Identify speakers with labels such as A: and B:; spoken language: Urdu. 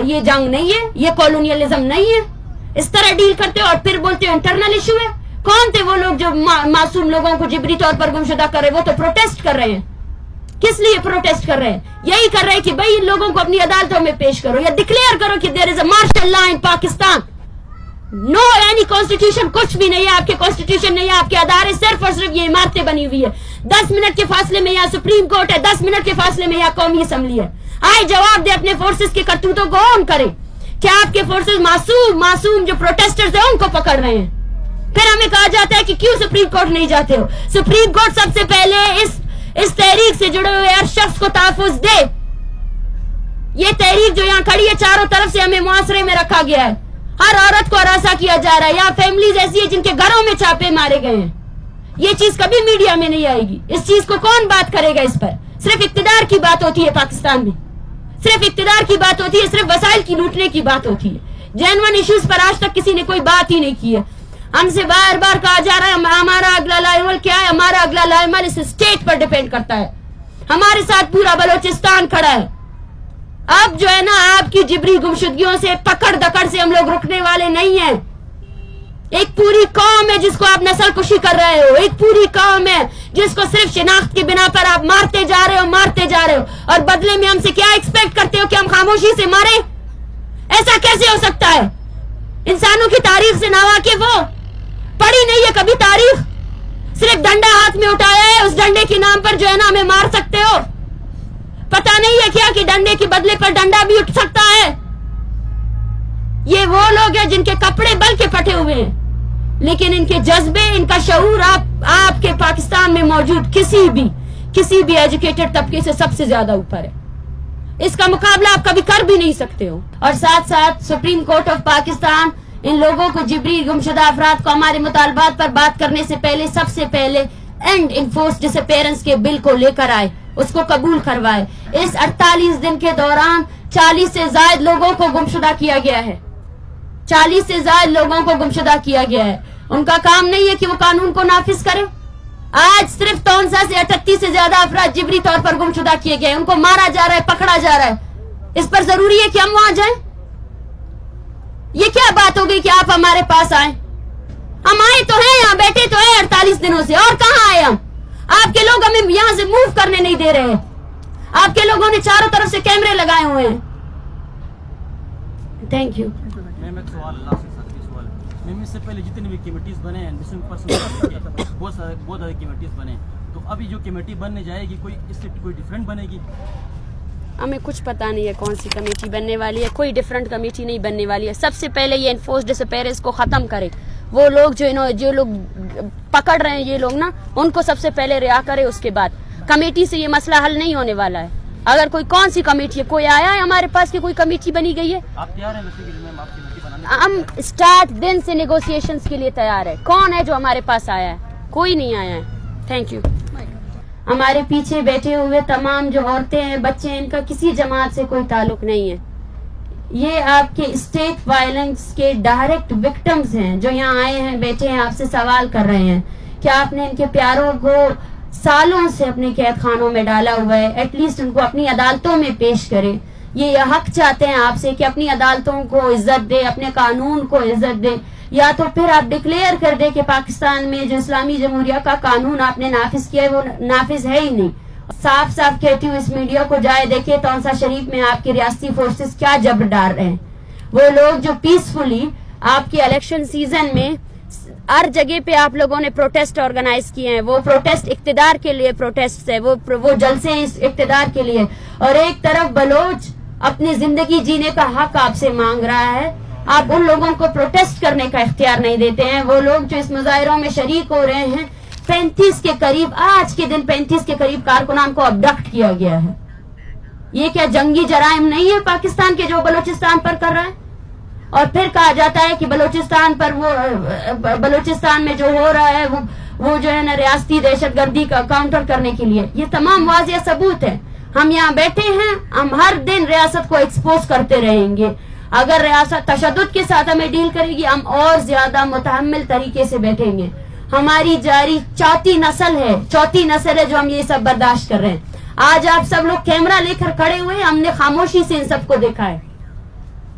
A: یہ جنگ نہیں ہے, یہ کالونیلزم نہیں ہے. اس طرح ڈیل کرتے ہو اور پھر بولتے ہو انٹرنل ایشو ہے. کون تھے وہ لوگ جو معصوم لوگوں کو جبری طور پر گمشدہ کر رہے؟ وہ تو پروٹیسٹ کر رہے ہیں. کس لیے پروٹیسٹ کر رہے ہیں؟ یہی کر رہے ہیں کہ بھائی ان لوگوں کو اپنی عدالتوں میں پیش کرو یا ڈکلیئر کرو کہ دیر از اے مارشل لا ان پاکستان. نو اینی کانسٹیٹیوشن, کچھ بھی نہیں ہے. آپ کے کانسٹیٹیوشن نہیں ہے, آپ کے ادارے صرف اور صرف یہ عمارتیں بنی ہوئی ہے. 10 منٹ کے فاصلے میں یہاں سپریم کورٹ ہے, 10 منٹ کے فاصلے میں یہاں قومی اسمبلی ہے. آئے جواب دے, اپنے فورسز کے کرتوتوں کو آن کرے. کیا آپ کے فورسز معصوم جو پروٹیسٹرز ہیں ان کو پکڑ رہے ہیں؟ پھر ہمیں کہا جاتا ہے کہ کیوں سپریم کورٹ نہیں جاتے ہو. سپریم کورٹ سب سے پہلے اس تحریک سے جڑے ہوئے ہر شخص کو تحفظ دے. یہ تحریک جو یہاں کھڑی ہے چاروں طرف سے ہمیں معاشرے میں رکھا گیا ہے. ہر عورت کو ہراساں کیا جا رہا ہے. یہاں فیملیز ایسی ہیں جن کے گھروں میں چھاپے مارے گئے ہیں. یہ چیز کبھی میڈیا میں نہیں آئے گی. اس چیز کو کون بات کرے گا؟ اس پر صرف اقتدار کی بات ہوتی ہے. پاکستان میں صرف اقتدار کی بات ہوتی ہے, صرف وسائل کی لوٹنے کی بات ہوتی ہے. جینوئن ایشوز پر آج تک کسی نے کوئی بات ہی نہیں کی ہے. ہم سے بار بار کہا جا رہا ہے ہمارا اگلا لائمل کیا ہے. ہمارا اگلا لائمل اس اسٹیٹ پر ڈیپینڈ کرتا ہے. ہمارے ساتھ پورا بلوچستان کھڑا ہے. اب جو ہے نا آپ کی جبری گمشدگیوں سے پکڑ دکڑ سے ہم لوگ رکنے والے نہیں ہیں. ایک پوری قوم ہے جس کو آپ نسل کشی کر رہے ہو. ایک پوری قوم ہے جس کو صرف شناخت کی بنا پر آپ مارتے جا رہے ہو اور بدلے میں ہم سے کیا ایکسپیکٹ کرتے ہو کہ ہم خاموشی سے مارے؟ ایسا کیسے ہو سکتا ہے؟ انسانوں کی تاریخ سے ناواقف ہو, پڑھی نہیں ہے کبھی تاریخ. صرف ڈنڈا ہاتھ میں اٹھایا ہے, اس ڈنڈے کے نام پر جو ہے نا ہمیں مار سکتے ہو. پتا نہیں ہے کیا کہ ڈنڈے کے بدلے پر ڈنڈا بھی اٹھ سکتا ہے. یہ وہ لوگ ہیں جن کے کپڑے بل کے پھٹے ہوئے ہیں, لیکن ان کے جذبے, ان کا شعور آپ کے پاکستان میں موجود کسی بھی ایجوکیٹڈ طبقے سے سب سے زیادہ اوپر ہے. اس کا مقابلہ آپ کبھی کر بھی نہیں سکتے ہو. اور ساتھ ساتھ سپریم کورٹ آف پاکستان ان لوگوں کو, جبری گمشدہ افراد کو ہمارے مطالبات پر بات کرنے سے پہلے سب سے پہلے اینڈ انفورس ڈس اپیئرنس کے بل کو لے کر آئے, اس کو قبول کروائے. اس 48 دن کے دوران 40 سے زائد لوگوں کو گمشدہ کیا گیا ہے. 40 سے زائد لوگوں کو گمشدہ کیا گیا ہے. ان کا کام نہیں ہے کہ وہ قانون کو نافذ کرے. آج صرف 63 سے 38 سے زیادہ افراد جبری طور پر گمشدہ کیے گئے. ان کو مارا جا رہا ہے, پکڑا جا رہا ہے. اس پر ضروری ہے کہ ہم وہاں جائیں؟ یہ کیا بات ہو گئی کہ آپ ہمارے پاس آئیں؟ ہم آئے تو ہیں, یہاں بیٹھے تو ہیں 48 دنوں سے. اور کہاں آئے ہم؟ آپ کے لوگ ہمیں یہاں سے موو کرنے نہیں دے رہے ہیں. آپ کے لوگوں نے چاروں طرف سے کیمرے لگائے ہوئے ہیں. Thank you.
B: اس سے پہلے جتنے بھی کمیٹیز بنے ہیں, بہت زیادہ کمیٹیز بنے, تو ابھی جو کمیٹی بننے جائے گی کوئی اس سے کوئی ڈفرینٹ بنے گی؟
A: ہمیں کچھ پتا نہیں ہے کون سی کمیٹی بننے والی ہے. کوئی ڈفرینٹ کمیٹی نہیں بننے والی ہے. سب سے پہلے یہ انفورس ڈس اپیئرنس کو ختم کرے. وہ لوگ جو لوگ پکڑ رہے ہیں, یہ لوگ نا, ان کو سب سے پہلے رہا کرے. اس کے بعد کمیٹی سے یہ مسئلہ حل نہیں ہونے والا ہے. اگر کوئی کون سی کمیٹی ہے, کوئی آیا ہے ہمارے پاس کہ کوئی کمیٹی بنی گئی ہے؟
B: آپ تیار ہیں ویسے کہ میم آپ کمیٹی بنانے؟
A: ہم اسٹارٹ دن سے نیگوسیشنز کے لیے تیار ہے. کون ہے جو ہمارے پاس آیا ہے؟ کوئی نہیں آیا ہے. Thank you. ہمارے پیچھے بیٹھے ہوئے تمام جو عورتیں ہیں, بچے ہیں, ان کا کسی جماعت سے کوئی تعلق نہیں ہے. یہ آپ کے اسٹیٹ وائلنس کے ڈائریکٹ وکٹمز ہیں جو یہاں آئے ہیں, بیٹھے ہیں, آپ سے سوال کر رہے ہیں کہ آپ نے ان کے پیاروں کو سالوں سے اپنے قید خانوں میں ڈالا ہوا ہے, ایٹ لیسٹ ان کو اپنی عدالتوں میں پیش کرے. یہ حق چاہتے ہیں آپ سے کہ اپنی عدالتوں کو عزت دے, اپنے قانون کو عزت دے, یا تو پھر آپ ڈکلیئر کر دے کہ پاکستان میں جو اسلامی جمہوریہ کا قانون آپ نے نافذ کیا ہے وہ نافذ ہے ہی نہیں. صاف صاف کہتی ہوں, اس میڈیا کو جائے دیکھے تونسا شریف میں آپ کی ریاستی فورسز کیا جبر ڈال رہے ہیں. وہ لوگ جو پیسفلی آپ کے الیکشن سیزن میں ہر جگہ پہ آپ لوگوں نے پروٹیسٹ آرگنائز کیے ہیں, وہ پروٹیسٹ اقتدار کے لیے پروٹیسٹ ہے, وہ جلسے اس اقتدار کے لیے. اور ایک طرف بلوچ اپنی زندگی جینے کا حق آپ سے مانگ رہا ہے, آپ ان لوگوں کو پروٹیسٹ کرنے کا اختیار نہیں دیتے ہیں. وہ لوگ جو اس مظاہروں میں شریک ہو رہے ہیں, 35 کے قریب, آج کے دن 35 کے قریب کارکنان کو ابڈکٹ کیا گیا ہے. یہ کیا جنگی جرائم نہیں ہے پاکستان کے جو بلوچستان پر کر رہا ہے؟ اور پھر کہا جاتا ہے کہ بلوچستان میں جو ہو رہا ہے وہ جو ہے نا ریاستی دہشت گردی کا کاؤنٹر کرنے کے لیے. یہ تمام واضح ثبوت ہے. ہم یہاں بیٹھے ہیں, ہم ہر دن ریاست کو ایکسپوز کرتے رہیں گے. اگر ریاست تشدد کے ساتھ ہمیں ڈیل کرے گی, ہم اور زیادہ متحمل طریقے سے بیٹھیں گے. ہماری جاری چوتھی نسل ہے جو ہم یہ سب برداشت کر رہے ہیں. آج آپ سب لوگ کیمرہ لے کر کھڑے ہوئے, ہم نے خاموشی سے ان سب کو دیکھا ہے.